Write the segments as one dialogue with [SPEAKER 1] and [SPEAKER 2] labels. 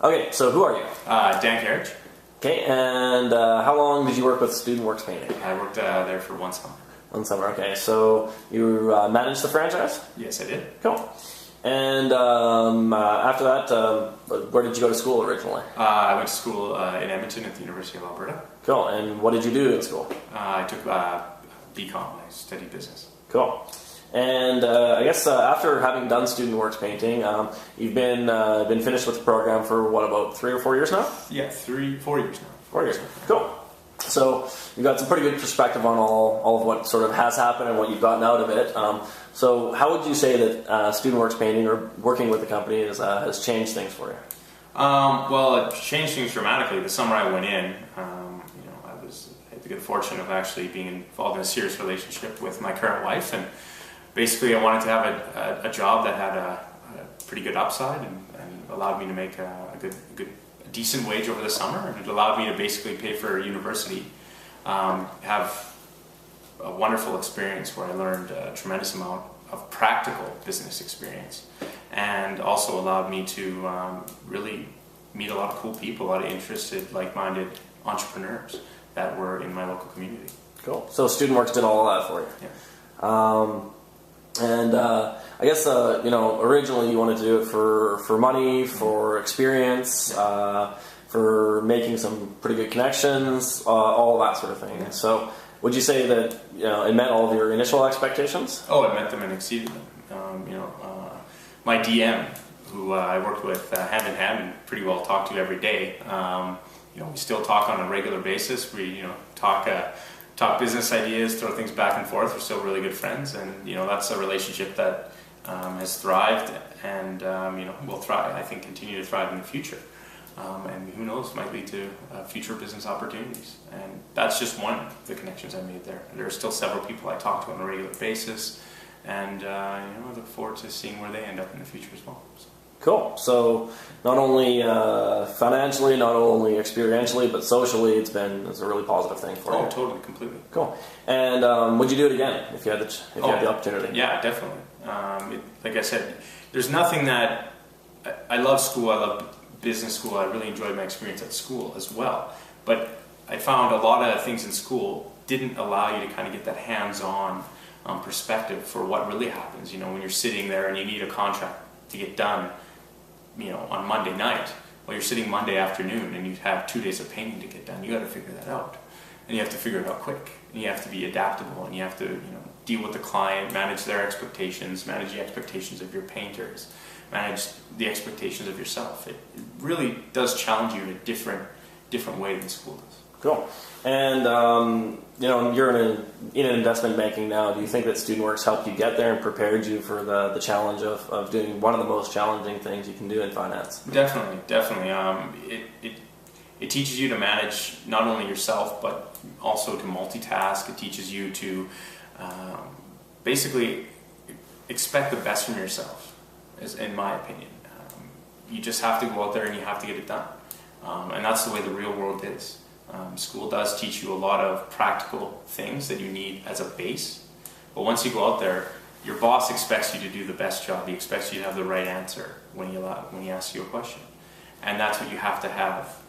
[SPEAKER 1] Okay, so who are you?
[SPEAKER 2] Dan Kerridge.
[SPEAKER 1] Okay, and how long did you work with Student Works Painting?
[SPEAKER 2] I worked there for 1 summer.
[SPEAKER 1] 1 summer, okay. So you managed the franchise?
[SPEAKER 2] Yes, I did.
[SPEAKER 1] Cool. And after that, where did you go to school originally?
[SPEAKER 2] I went to school in Edmonton at the University of Alberta.
[SPEAKER 1] Cool. And what did you do in school?
[SPEAKER 2] I took BCom. I studied business.
[SPEAKER 1] Cool. And I guess after having done Student Works Painting, you've been finished with the program for what, about 3 or 4 years now?
[SPEAKER 2] Yeah, 4 years now.
[SPEAKER 1] 4 years now. Cool. So you've got some pretty good perspective on all of what sort of has happened and what you've gotten out of it. So how would you say that Student Works Painting or working with the company has changed things for you?
[SPEAKER 2] Well, it changed things dramatically. The summer I went in, I had the good fortune of actually being involved in a serious relationship with my current wife, and basically I wanted to have a job that had a pretty good upside and allowed me to make a decent wage over the summer, and it allowed me to basically pay for university, have a wonderful experience where I learned a tremendous amount of practical business experience, and also allowed me to really meet a lot of cool people, a lot of interested, like-minded entrepreneurs that were in my local community.
[SPEAKER 1] Cool. So Student Works did all of that for you.
[SPEAKER 2] Yeah.
[SPEAKER 1] And I guess originally you wanted to do it for money, for experience, for making some pretty good connections, all that sort of thing. Yeah. So would you say that it met all of your initial expectations?
[SPEAKER 2] Oh, it met them and exceeded them. My DM, who I worked with hand in hand and pretty well talk to every day, we still talk on a regular basis. We talk business ideas, throw things back and forth. We're still really good friends, and that's a relationship that has thrived and will thrive. I think continue to thrive in the future, and who knows, might lead to future business opportunities. And that's just one of the connections I made there. There are still several people I talk to on a regular basis, and I look forward to seeing where they end up in the future as well. So.
[SPEAKER 1] Cool. So not only financially, not only experientially, but socially, it's a really positive thing for you.
[SPEAKER 2] Oh, totally, completely.
[SPEAKER 1] Cool. And would you do it again if you had the opportunity?
[SPEAKER 2] Yeah, definitely. Like I said, there's nothing that I love school. I love business school. I really enjoyed my experience at school as well. But I found a lot of things in school didn't allow you to kind of get that hands-on perspective for what really happens. When you're sitting there and you need a contract to get done, on Monday night, well, you're sitting Monday afternoon and you have 2 days of painting to get done. You got to figure that out, and you have to figure it out quick, and you have to be adaptable, and you have to deal with the client, manage their expectations, manage the expectations of your painters, manage the expectations of yourself. It really does challenge you in a different way than school does.
[SPEAKER 1] Cool. And you're in investment banking now. Do you think that Student Works helped you get there and prepared you for the challenge of doing one of the most challenging things you can do in finance?
[SPEAKER 2] Definitely. It teaches you to manage not only yourself but also to multitask. It teaches you to basically expect the best from yourself, in my opinion. You just have to go out there and you have to get it done, and that's the way the real world is. School does teach you a lot of practical things that you need as a base, but once you go out there, your boss expects you to do the best job. He expects you to have the right answer when he asks you a question, and that's what you have to have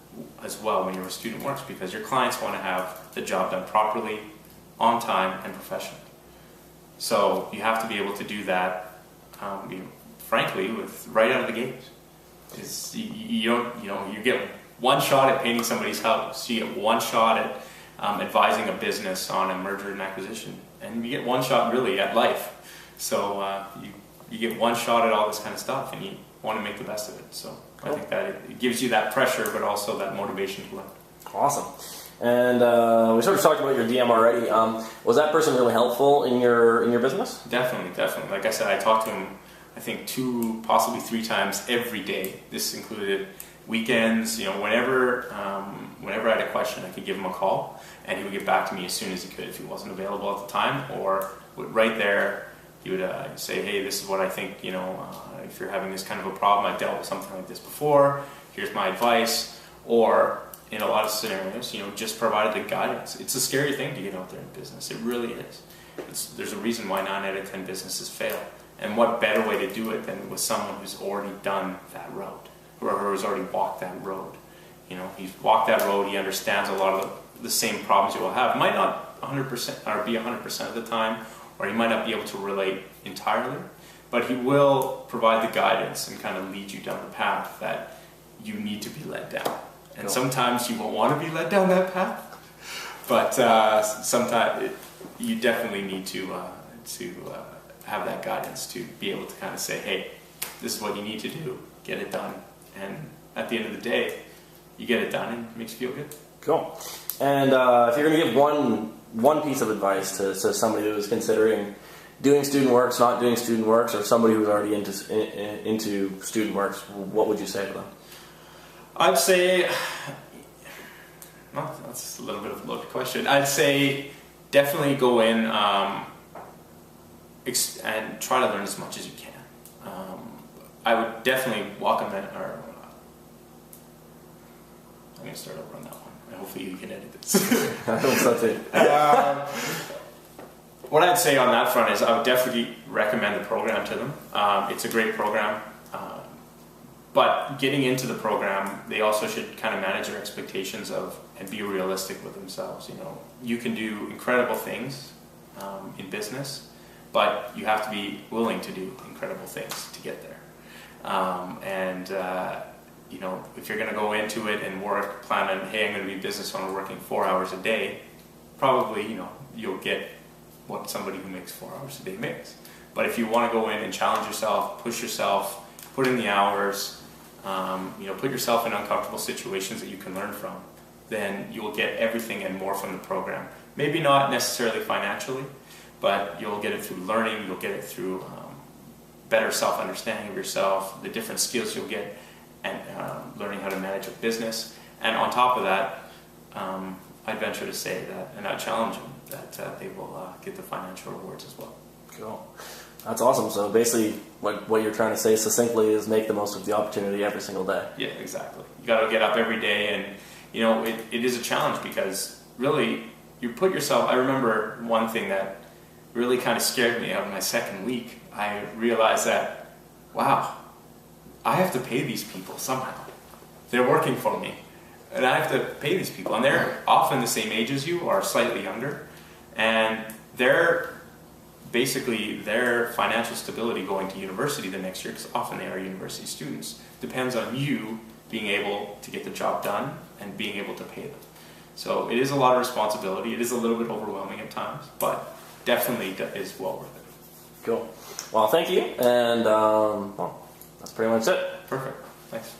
[SPEAKER 2] as well when you're a Student Works, because your clients want to have the job done properly, on time, and professionally. So you have to be able to do that, frankly, right out of the gate. You get one shot at painting somebody's house. You get one shot at advising a business on a merger and acquisition, and you get one shot really at life. So you get one shot at all this kind of stuff, and you want to make the best of it. So I think that it gives you that pressure, but also that motivation to learn.
[SPEAKER 1] Awesome. And we sort of talked about your DM already. Was that person really helpful in your business?
[SPEAKER 2] Definitely. Like I said, I talked to him, I think 2, possibly 3 times every day. This included weekends. Whenever I had a question, I could give him a call, and he would get back to me as soon as he could if he wasn't available at the time, or right there he would say, hey, this is what I think, if you're having this kind of a problem, I've dealt with something like this before, here's my advice. Or in a lot of scenarios, just provided the guidance. It's a scary thing to get out there in business. It really is. There's a reason why 9 out of 10 businesses fail. And what better way to do it than with someone who's already done that route? whoever has already walked that road. You know, he's walked that road. He understands a lot of the same problems you will have. Might not 100% or be 100% of the time, or he might not be able to relate entirely, but he will provide the guidance and kind of lead you down the path that you need to be led down. And sometimes you won't want to be led down that path, but sometimes you definitely need to have that guidance to be able to kind of say, hey, this is what you need to do, get it done. And at the end of the day, you get it done and it makes you feel good.
[SPEAKER 1] Cool. And if you're going to give one piece of advice to somebody who is considering doing student works, not doing student works, or somebody who's already into student works, what would you say to them?
[SPEAKER 2] I'd say, well, that's a little bit of a loaded question. I'd say definitely go in and try to learn as much as you can. I would definitely welcome it, or I'm going to start over on that one. Hopefully you can edit this.
[SPEAKER 1] I hope so too.
[SPEAKER 2] What I'd say on that front is I would definitely recommend the program to them. It's a great program. But getting into the program, they also should kind of manage their expectations and be realistic with themselves. You know, you can do incredible things in business, but you have to be willing to do incredible things to get there. You know, if you're going to go into it and plan on, hey, I'm going to be a business owner working 4 hours a day, probably, you know, you'll get what somebody who makes 4 hours a day makes. But if you want to go in and challenge yourself, push yourself, put in the hours, you know, put yourself in uncomfortable situations that you can learn from, then you'll get everything and more from the program. Maybe not necessarily financially, but you'll get it through learning, you'll get it through better self-understanding of yourself, the different skills you'll get, and learning how to manage a business. And on top of that, I'd venture to say that, and I'd challenge them, that they will get the financial rewards as well.
[SPEAKER 1] Cool. That's awesome. So basically, what you're trying to say succinctly is make the most of the opportunity every single day.
[SPEAKER 2] Yeah, exactly. You got to get up every day, and you know it is a challenge because really you put yourself. I remember one thing that really kind of scared me out of my second week. I realized that, wow, I have to pay these people somehow. They're working for me, and I have to pay these people, and they're often the same age as you or slightly younger, and they're basically their financial stability going to university the next year, because often they are university students, depends on you being able to get the job done and being able to pay them. So it is a lot of responsibility. It is a little bit overwhelming at times, but definitely is well worth it.
[SPEAKER 1] Cool. Well, thank you, and well, that's pretty much it.
[SPEAKER 2] Perfect. Thanks.